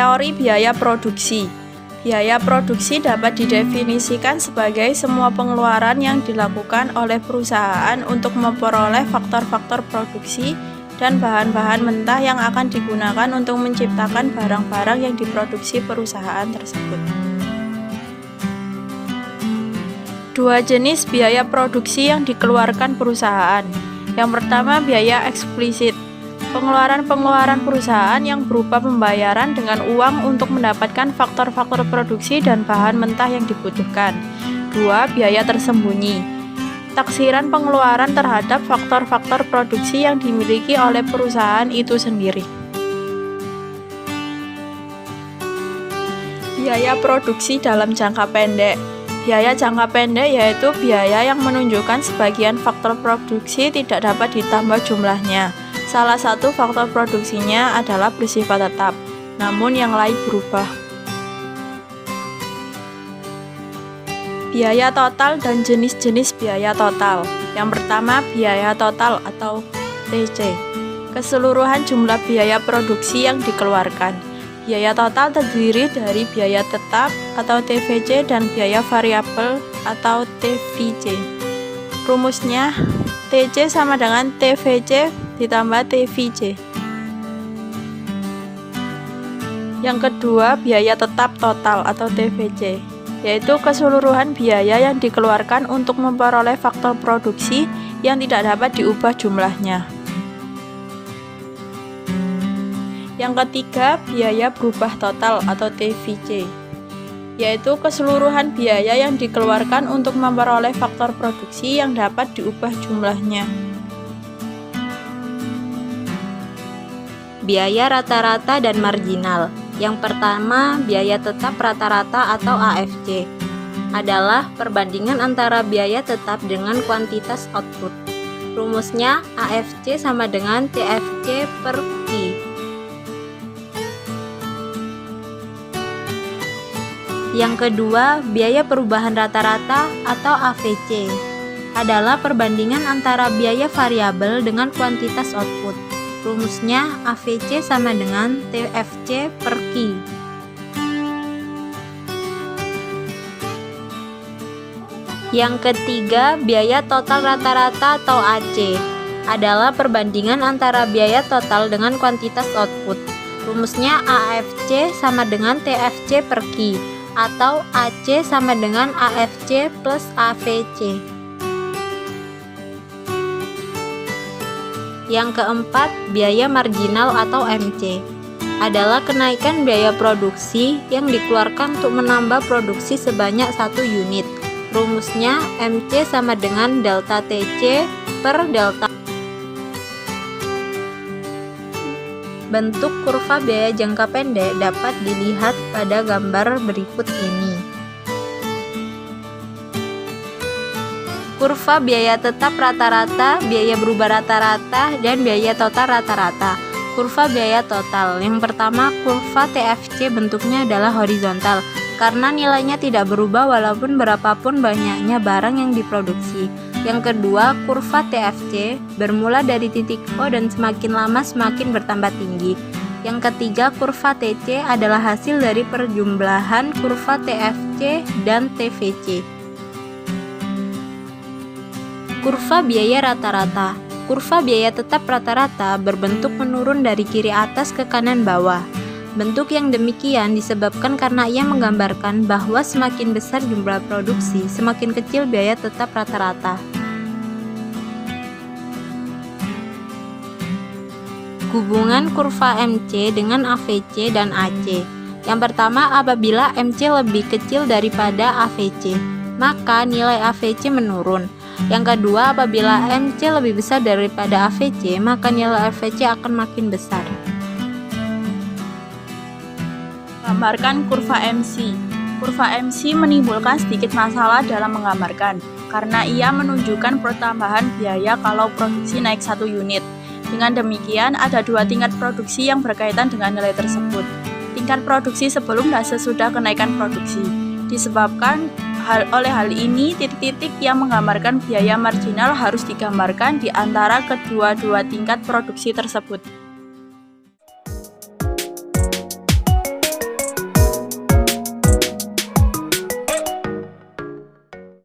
Teori biaya produksi. Biaya produksi dapat didefinisikan sebagai semua pengeluaran yang dilakukan oleh perusahaan untuk memperoleh faktor-faktor produksi dan bahan-bahan mentah yang akan digunakan untuk menciptakan barang-barang yang diproduksi perusahaan tersebut. Dua jenis biaya produksi yang dikeluarkan perusahaan. Yang pertama, biaya eksplisit. Pengeluaran-pengeluaran perusahaan yang berupa pembayaran dengan uang untuk mendapatkan faktor-faktor produksi dan bahan mentah yang dibutuhkan. Dua, biaya tersembunyi. Taksiran pengeluaran terhadap faktor-faktor produksi yang dimiliki oleh perusahaan itu sendiri. Biaya produksi dalam jangka pendek. Biaya jangka pendek yaitu biaya yang menunjukkan sebagian faktor produksi tidak dapat ditambah jumlahnya. Salah satu faktor produksinya adalah bersifat tetap, namun yang lain berubah. Biaya total dan jenis-jenis biaya total. Yang pertama, biaya total atau TC. Keseluruhan jumlah biaya produksi yang dikeluarkan. Biaya total terdiri dari biaya tetap atau TVC dan biaya variabel atau TVC. Rumusnya, TC sama dengan TVC ditambah TVC. Yang kedua, biaya tetap total atau TVC, yaitu keseluruhan biaya yang dikeluarkan untuk memperoleh faktor produksi yang tidak dapat diubah jumlahnya. Yang ketiga, biaya berubah total atau TVC, yaitu keseluruhan biaya yang dikeluarkan untuk memperoleh faktor produksi yang dapat diubah jumlahnya. Biaya rata-rata dan marginal. Yang pertama, biaya tetap rata-rata atau AFC adalah perbandingan antara biaya tetap dengan kuantitas output. Rumusnya AFC sama dengan TFC per Q. Yang kedua, biaya perubahan rata-rata atau AVC adalah perbandingan antara biaya variabel dengan kuantitas output. Rumusnya AVC sama dengan TFC per Q. Yang ketiga, biaya total rata-rata atau AC adalah perbandingan antara biaya total dengan kuantitas output. Rumusnya AFC sama dengan TFC per Q atau AC sama dengan AFC plus AVC. Yang keempat, biaya marginal atau MC adalah kenaikan biaya produksi yang dikeluarkan untuk menambah produksi sebanyak 1 unit. Rumusnya MC sama dengan delta TC per delta. Bentuk kurva biaya jangka pendek dapat dilihat pada gambar berikut ini. Kurva biaya tetap rata-rata, biaya berubah rata-rata, dan biaya total rata-rata. Kurva biaya total. Yang pertama, kurva TFC bentuknya adalah horizontal karena nilainya tidak berubah walaupun berapapun banyaknya barang yang diproduksi. Yang kedua, kurva TFC bermula dari titik O dan semakin lama semakin bertambah tinggi. Yang ketiga, kurva TC adalah hasil dari perjumlahan kurva TFC dan TVC. Kurva biaya rata-rata. Kurva biaya tetap rata-rata berbentuk menurun dari kiri atas ke kanan bawah. Bentuk yang demikian disebabkan karena ia menggambarkan bahwa semakin besar jumlah produksi, semakin kecil biaya tetap rata-rata. Hubungan kurva MC dengan AVC dan AC. Yang pertama, apabila MC lebih kecil daripada AVC, maka nilai AVC menurun. Yang kedua, apabila MC lebih besar daripada AVC, maka nilai AVC akan makin besar. Gambarkan kurva MC. Kurva MC menimbulkan sedikit masalah dalam menggambarkan, karena ia menunjukkan pertambahan biaya kalau produksi naik 1 unit. Dengan demikian, ada 2 tingkat produksi yang berkaitan dengan nilai tersebut. Tingkat produksi sebelum dan sesudah kenaikan produksi. Disebabkan oleh hal ini, titik-titik yang menggambarkan biaya marginal harus digambarkan di antara kedua-dua tingkat produksi tersebut.